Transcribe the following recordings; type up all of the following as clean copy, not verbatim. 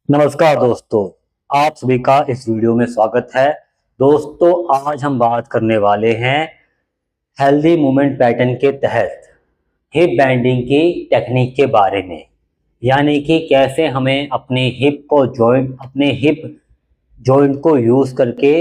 नमस्कार दोस्तों, आप सभी का इस वीडियो में स्वागत है। दोस्तों, आज हम बात करने वाले हैं हेल्दी मूवमेंट पैटर्न के तहत हिप बैंडिंग की टेक्निक के बारे में। यानी कि कैसे हमें अपने हिप जॉइंट को यूज़ करके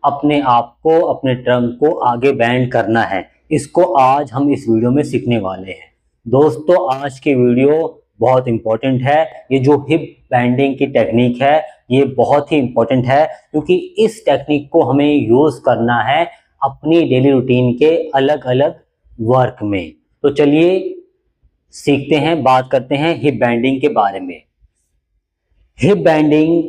अपने आप को, अपने ट्रंक को आगे बैंड करना है। इसको आज हम इस वीडियो में सीखने वाले हैं। दोस्तों, आज की वीडियो बहुत इम्पोर्टेंट है। ये जो हिप बैंडिंग की टेक्निक है, ये बहुत ही इम्पोर्टेंट है, क्योंकि इस टेक्निक को हमें यूज़ करना है अपनी डेली रूटीन के अलग अलग वर्क में। तो चलिए सीखते हैं, बात करते हैं हिप बैंडिंग के बारे में। हिप बैंडिंग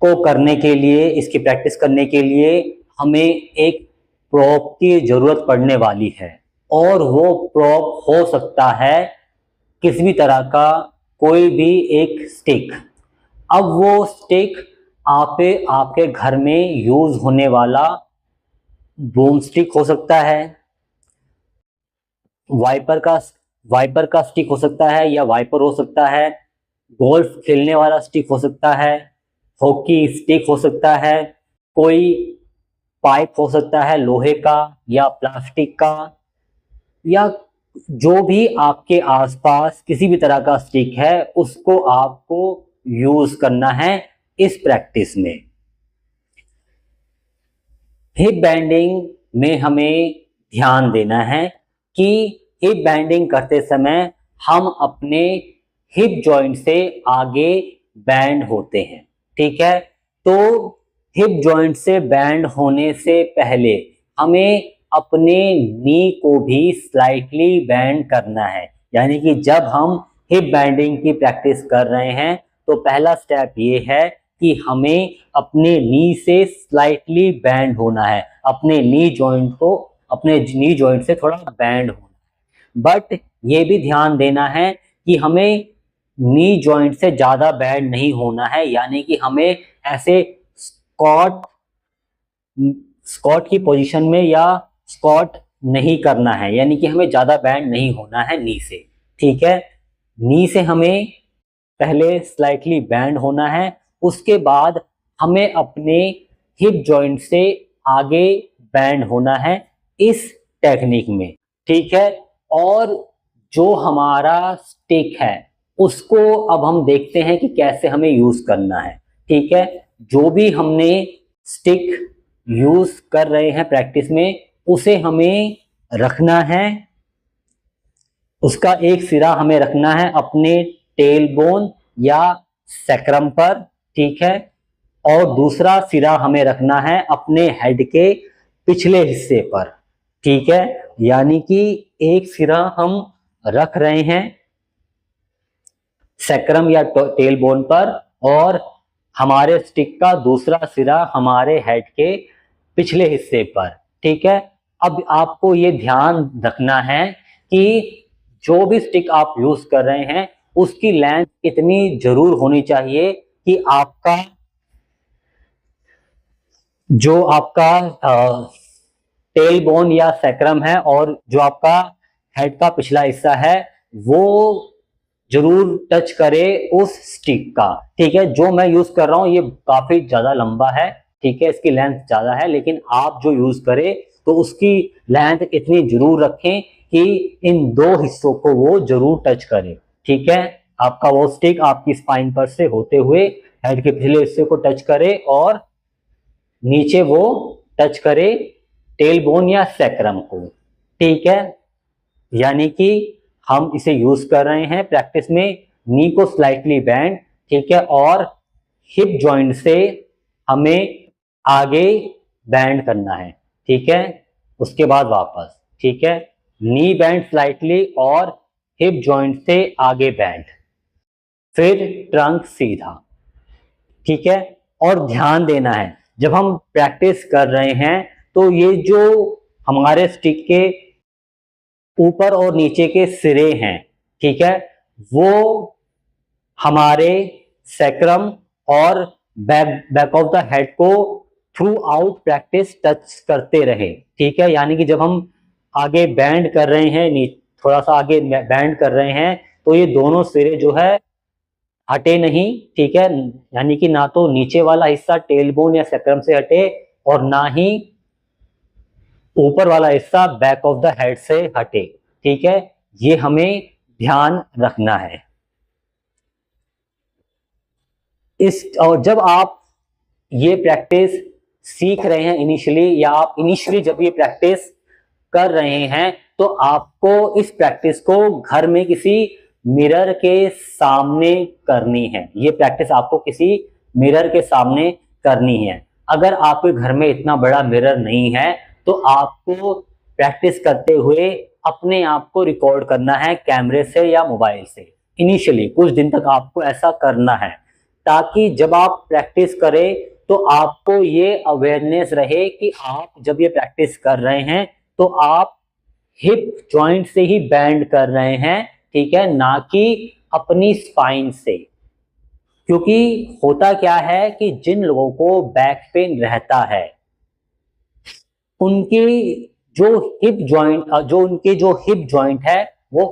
को करने के लिए, इसकी प्रैक्टिस करने के लिए हमें एक प्रॉप की ज़रूरत पड़ने वाली है। और वो प्रॉप हो सकता है किसी भी तरह का, कोई भी एक स्टिक। अब वो स्टिक आपके घर में यूज होने वाला बूम स्टिक हो सकता है, वाइपर का वाइपर का स्टिक हो सकता है, या वाइपर हो सकता है, गोल्फ खेलने वाला स्टिक हो सकता है, हॉकी स्टिक हो सकता है, कोई पाइप हो सकता है लोहे का या प्लास्टिक का, या जो भी आपके आसपास किसी भी तरह का स्टिक है, उसको आपको यूज करना है इस प्रैक्टिस में। हिप बैंडिंग में हमें ध्यान देना है कि हिप बैंडिंग करते समय हम अपने हिप जॉइंट से आगे बैंड होते हैं। ठीक है, तो हिप जॉइंट से बैंड होने से पहले हमें अपने नी को भी स्लाइटली बैंड करना है। यानी कि जब हम हिप बैंडिंग की प्रैक्टिस कर रहे हैं, तो पहला स्टेप ये है कि हमें अपने नी से स्लाइटली बैंड होना है, अपने नी जॉइंट से थोड़ा बैंड होना है। बट ये भी ध्यान देना है कि हमें नी जॉइंट से ज़्यादा बैंड नहीं होना है। यानी कि हमें ऐसे स्क्वाट स्क्वाट की पोजीशन में या स्क्वाट नहीं करना है। यानी कि हमें ज़्यादा बैंड नहीं होना है नी से। ठीक है, नी से हमें पहले स्लाइटली बैंड होना है, उसके बाद हमें अपने हिप जॉइंट से आगे बैंड होना है इस टेक्निक में। ठीक है, और जो हमारा स्टिक है, उसको अब हम देखते हैं कि कैसे हमें यूज करना है। ठीक है, जो भी हमने स्टिक यूज कर रहे हैं प्रैक्टिस में, उसे हमें रखना है, उसका एक सिरा हमें रखना है अपने टेल बोन या सैक्रम पर। ठीक है, और दूसरा सिरा हमें रखना है अपने हेड के पिछले हिस्से पर। ठीक है, यानी कि एक सिरा हम रख रहे हैं सैक्रम या टेल बोन पर, और हमारे स्टिक का दूसरा सिरा हमारे हेड के पिछले हिस्से पर। ठीक है, अब आपको ये ध्यान रखना है कि जो भी स्टिक आप यूज कर रहे हैं, उसकी लेंथ इतनी जरूर होनी चाहिए कि आपका टेल बोन या सैक्रम है और जो आपका हेड का पिछला हिस्सा है, वो जरूर टच करे उस स्टिक का। ठीक है, जो मैं यूज कर रहा हूं ये काफी ज्यादा लंबा है। ठीक है, इसकी लेंथ ज्यादा है, लेकिन आप जो यूज करें तो उसकी लेंथ इतनी जरूर रखें कि इन दो हिस्सों को वो जरूर टच करे। ठीक है, आपका वो स्टिक आपकी स्पाइन पर से होते हुए हेड के पिछले हिस्से को टच करे और नीचे वो टच करे टेल बोन या सैक्रम को। ठीक है, यानी कि हम इसे यूज कर रहे हैं प्रैक्टिस में, नी को स्लाइटली बैंड। ठीक है, और हिप जॉइंट से हमें आगे बैंड करना है। ठीक है, उसके बाद वापस। ठीक है, नी बैंड स्लाइटली और हिप जॉइंट से आगे बैंड, फिर ट्रंक सीधा। ठीक है, और ध्यान देना है जब हम प्रैक्टिस कर रहे हैं, तो ये जो हमारे स्टिक के ऊपर और नीचे के सिरे हैं, ठीक है, वो हमारे सैक्रम और बैक ऑफ द हेड को थ्रू आउट प्रैक्टिस टच करते रहे। ठीक है, यानी कि जब हम आगे बैंड कर रहे हैं, थोड़ा सा आगे बैंड कर रहे हैं, तो ये दोनों सिरे जो है हटे नहीं, ठीक है, यानी कि ना तो नीचे वाला हिस्सा टेल बोन या सैक्रम से हटे और ना ही ऊपर वाला हिस्सा बैक ऑफ द हेड से हटे, ठीक है, ये हमें ध्यान रखना है। और जब आप ये प्रैक्टिस सीख रहे हैं इनिशियली, या आप इनिशियली जब ये प्रैक्टिस कर रहे हैं, तो आपको इस प्रैक्टिस को घर में किसी मिरर के सामने करनी है। ये प्रैक्टिस आपको किसी मिरर के सामने करनी है। अगर आपके घर में इतना बड़ा मिरर नहीं है तो आपको प्रैक्टिस करते हुए अपने आप को रिकॉर्ड करना है कैमरे से या मोबाइल से। इनिशियली कुछ दिन तक आपको ऐसा करना है, ताकि जब आप प्रैक्टिस करें तो आपको ये अवेयरनेस रहे कि आप जब ये प्रैक्टिस कर रहे हैं तो आप हिप जॉइंट से ही बैंड कर रहे हैं, ठीक है, ना कि अपनी स्पाइन से। क्योंकि होता क्या है कि जिन लोगों को बैक पेन रहता है, उनके जो हिप जॉइंट है वो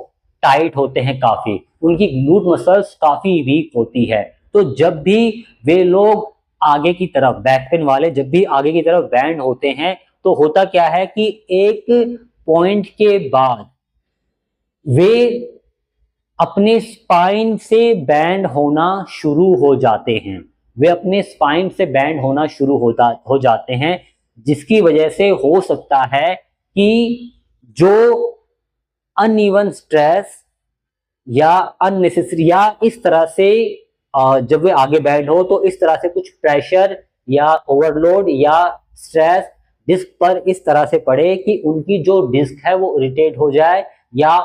टाइट होते हैं काफी, उनकी ग्लूट मसल्स काफी वीक होती है। तो जब भी वे लोग आगे की तरफ, बैक पेन वाले जब भी आगे की तरफ बैंड होते हैं, तो होता क्या है कि एक पॉइंट के बाद वे अपने स्पाइन से बैंड होना शुरू हो जाते हैं। वे अपने स्पाइन से बैंड होना शुरू हो जाते हैं, जिसकी वजह से हो सकता है कि जो अनइवन स्ट्रेस या अननेसेसरी, या इस तरह से जब वे आगे बैंड हो तो इस तरह से कुछ प्रेशर या ओवरलोड या स्ट्रेस डिस्क पर इस तरह से पड़े कि उनकी जो डिस्क है वो इरिटेट हो जाए, या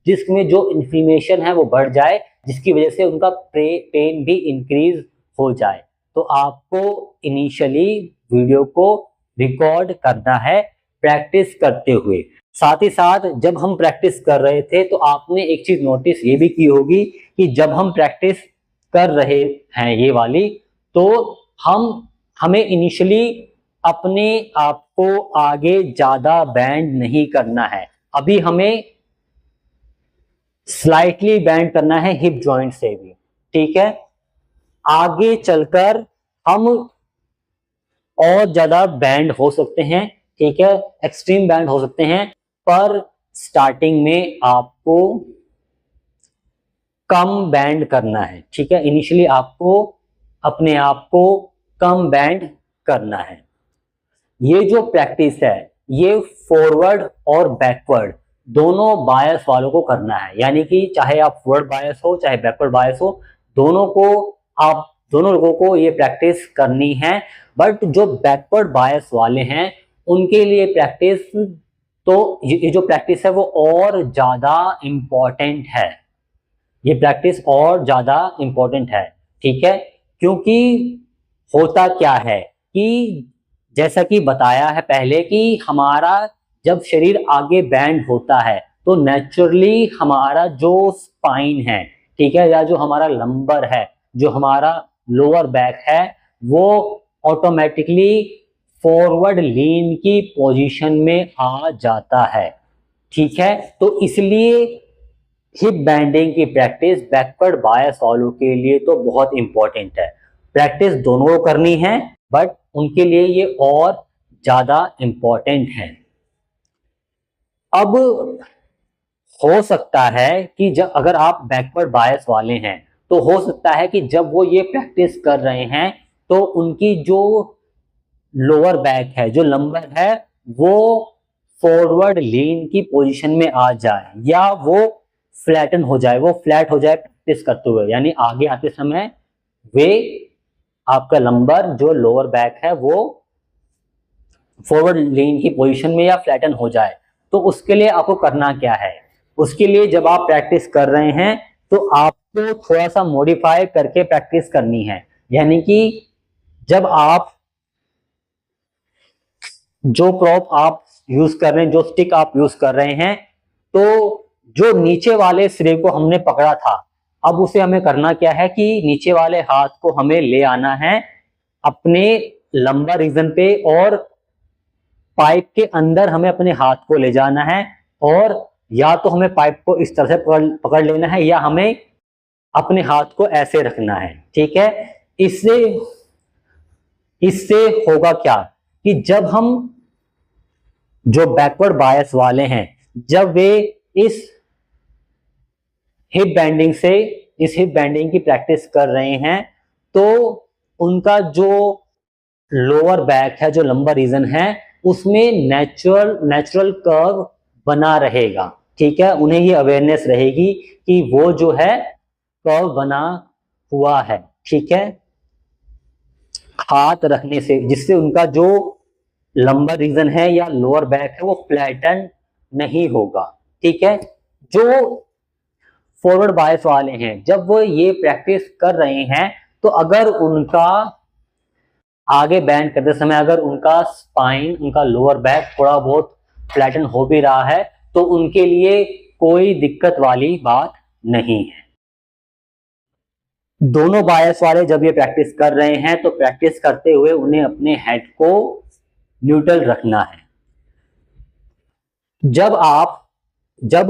डिस्क में जो इन्फ्लेमेशन है वो बढ़ जाए, जिसकी वजह से उनका पेन भी इंक्रीज हो जाए। तो आपको इनिशियली वीडियो को रिकॉर्ड करना है प्रैक्टिस करते हुए। साथ ही साथ जब हम प्रैक्टिस कर रहे थे तो आपने एक चीज नोटिस ये भी की होगी कि जब हम प्रैक्टिस कर रहे हैं ये वाली, तो हमें इनिशियली अपने आप को आगे ज्यादा बैंड नहीं करना है। अभी हमें स्लाइटली बैंड करना है हिप जॉइंट से भी, ठीक है। आगे चलकर हम और ज्यादा बैंड हो सकते हैं, ठीक है, एक्सट्रीम बैंड हो सकते हैं, पर स्टार्टिंग में आपको कम बैंड करना है, ठीक है। इनिशियली आपको अपने आप को कम बैंड करना है। ये जो प्रैक्टिस है ये फॉरवर्ड और बैकवर्ड दोनों बायस वालों को करना है, यानी कि चाहे आप फॉरवर्ड बायस हो चाहे बैकवर्ड बायस हो, दोनों लोगों को ये प्रैक्टिस करनी है। बट जो बैकवर्ड बायस वाले हैं उनके लिए प्रैक्टिस, तो ये जो प्रैक्टिस है वो और ज्यादा इंपॉर्टेंट है। ये प्रैक्टिस और ज्यादा इंपॉर्टेंट है, ठीक है। क्योंकि होता क्या है कि जैसा कि बताया है पहले कि हमारा जब शरीर आगे बैंड होता है तो नेचुरली हमारा जो स्पाइन है, ठीक है, या जो हमारा लंबर है, जो हमारा लोअर बैक है, वो ऑटोमेटिकली फॉरवर्ड लीन की पोजीशन में आ जाता है, ठीक है। तो इसलिए हिप बैंडिंग की प्रैक्टिस बैकवर्ड बायस वालों के लिए तो बहुत इंपॉर्टेंट है। प्रैक्टिस दोनों को करनी है, बट उनके लिए ये और ज्यादा इंपॉर्टेंट है। अब हो सकता है कि जब अगर आप बैकवर्ड बायस वाले हैं तो हो सकता है कि जब वो ये प्रैक्टिस कर रहे हैं तो उनकी जो लोअर बैक है, जो लंबर है, वो फॉरवर्ड लीन की पोजीशन में आ जाए, या वो फ्लैटन हो जाए, वो फ्लैट हो जाए प्रैक्टिस करते हुए, यानी आगे आते समय वे आपका लंबर जो लोअर बैक है वो फॉरवर्ड लीन की पोजीशन में या फ्लैटन हो जाए। तो उसके लिए आपको करना क्या है, उसके लिए जब आप प्रैक्टिस कर रहे हैं तो आपको थोड़ा सा मॉडिफाई करके प्रैक्टिस करनी है। यानी कि जब आप जो प्रॉप आप यूज कर रहे हैं, जो स्टिक आप यूज कर रहे हैं, तो जो नीचे वाले सिरे को हमने पकड़ा था, अब उसे हमें करना क्या है कि नीचे वाले हाथ को हमें ले आना है अपने लंबा रीजन पे, और पाइप के अंदर हमें अपने हाथ को ले जाना है, और या तो हमें पाइप को इस तरह से पकड़ लेना है, या हमें अपने हाथ को ऐसे रखना है, ठीक है। इससे इससे होगा क्या कि जब हम जो बैकवर्ड बायस वाले हैं, जब वे इस हिप बैंडिंग से इस हिप बैंडिंग की प्रैक्टिस कर रहे हैं, तो उनका जो लोअर बैक है, जो लंबर रीजन है, उसमें नेचुरल कर्व बना रहेगा, ठीक है। उन्हें ये अवेयरनेस रहेगी कि वो जो है कर्व बना हुआ है, ठीक है, हाथ रखने से, जिससे उनका जो लंबर रीजन है या लोअर बैक है वो फ्लैटन नहीं होगा, ठीक है। जो फॉरवर्ड बायस वाले हैं, जब वो ये प्रैक्टिस कर रहे हैं, तो अगर उनका आगे बैंड करते समय अगर उनका स्पाइन, उनका लोअर बैक थोड़ा बहुत फ्लैटन हो भी रहा है, तो उनके लिए कोई दिक्कत वाली बात नहीं है। दोनों बायस वाले जब ये प्रैक्टिस कर रहे हैं, तो प्रैक्टिस करते हुए उन्हें अपने हेड को न्यूट्रल रखना है। जब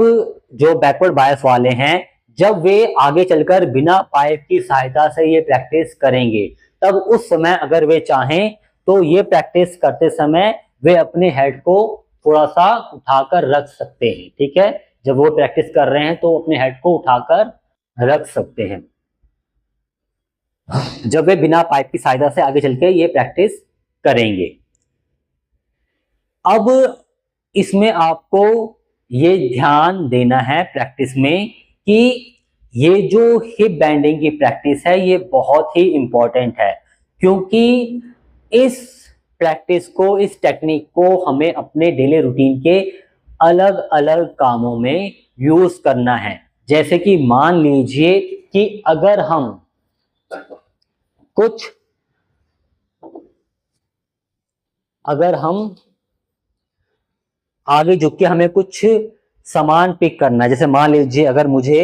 जो बैकवर्ड बायस वाले हैं, जब वे आगे चलकर बिना पाइप की सहायता से ये प्रैक्टिस करेंगे, तब उस समय अगर वे चाहें तो ये प्रैक्टिस करते समय वे अपने हेड को थोड़ा सा उठाकर रख सकते हैं, ठीक है। जब वो प्रैक्टिस कर रहे हैं तो अपने हेड को उठाकर रख सकते हैं, जब वे बिना पाइप की सहायता से आगे चल के ये प्रैक्टिस करेंगे। अब इसमें आपको ये ध्यान देना है प्रैक्टिस में कि ये जो हिप बैंडिंग की प्रैक्टिस है ये बहुत ही इंपॉर्टेंट है, क्योंकि इस प्रैक्टिस को, इस टेक्निक को हमें अपने डेली रूटीन के अलग अलग कामों में यूज करना है। जैसे कि मान लीजिए कि अगर हम आगे झुक के हमें कुछ सामान पिक करना है, जैसे मान लीजिए अगर मुझे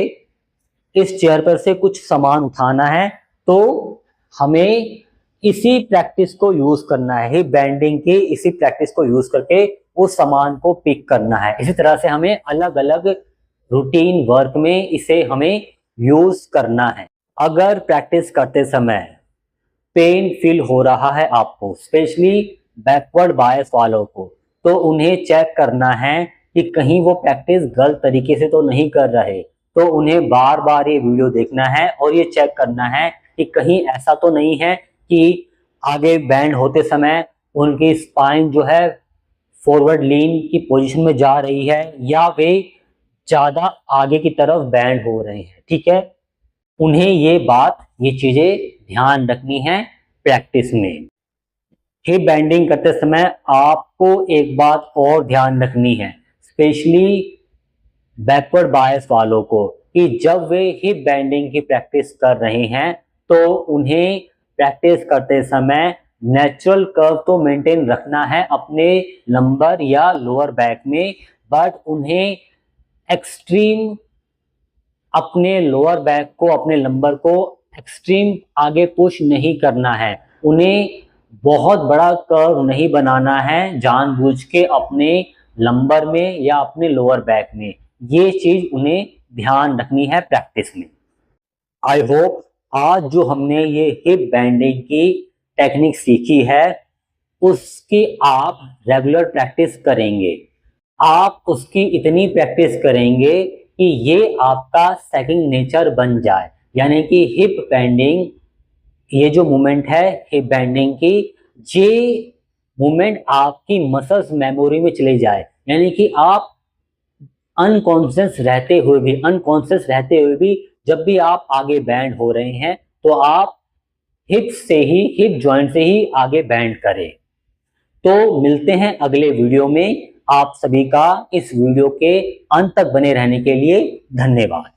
इस चेयर पर से कुछ सामान उठाना है, तो हमें इसी प्रैक्टिस को यूज करना है, हिप बैंडिंग की इसी प्रैक्टिस को यूज करके उस सामान को पिक करना है। इसी तरह से हमें अलग अलग रूटीन वर्क में इसे हमें यूज करना है। अगर प्रैक्टिस करते समय पेन फील हो रहा है आपको, स्पेशली बैकवर्ड बायस वालों को, तो उन्हें चेक करना है कि कहीं वो प्रैक्टिस गलत तरीके से तो नहीं कर रहे। तो उन्हें बार बार ये वीडियो देखना है और ये चेक करना है कि कहीं ऐसा तो नहीं है कि आगे बैंड होते समय उनकी स्पाइन जो है फॉरवर्ड लीन की पोजीशन में जा रही है, या वे ज्यादा आगे की तरफ बैंड हो रहे हैं, ठीक है। उन्हें ये चीजें ध्यान रखनी है प्रैक्टिस में। हिप बैंडिंग करते समय आपको एक बात और ध्यान रखनी है, स्पेशली बैकवर्ड बायस वालों को, कि जब वे हिप बैंडिंग की प्रैक्टिस कर रहे हैं तो उन्हें प्रैक्टिस करते समय नेचुरल कर्व तो मेंटेन रखना है अपने लंबर या लोअर बैक में, बट उन्हें एक्सट्रीम अपने लोअर बैक को, अपने लंबर को एक्सट्रीम आगे पुश नहीं करना है। उन्हें बहुत बड़ा कर्व नहीं बनाना है जानबूझ के अपने लंबर में या अपने लोअर बैक में। ये चीज उन्हें ध्यान रखनी है प्रैक्टिस में। आई होप आज जो हमने ये हिप बैंडिंग की टेक्निक सीखी है उसकी आप रेगुलर प्रैक्टिस करेंगे। आप उसकी इतनी प्रैक्टिस करेंगे कि ये आपका सेकंड नेचर बन जाए, यानी कि हिप बैंडिंग, ये जो मूवमेंट है हिप बैंडिंग की, ये मूवमेंट आपकी मसल्स मेमोरी में चले जाए, यानी कि आप अनकॉन्शियस रहते हुए भी जब भी आप आगे बैंड हो रहे हैं तो आप हिप जॉइंट से ही आगे बैंड करें। तो मिलते हैं अगले वीडियो में। आप सभी का इस वीडियो के अंत तक बने रहने के लिए धन्यवाद।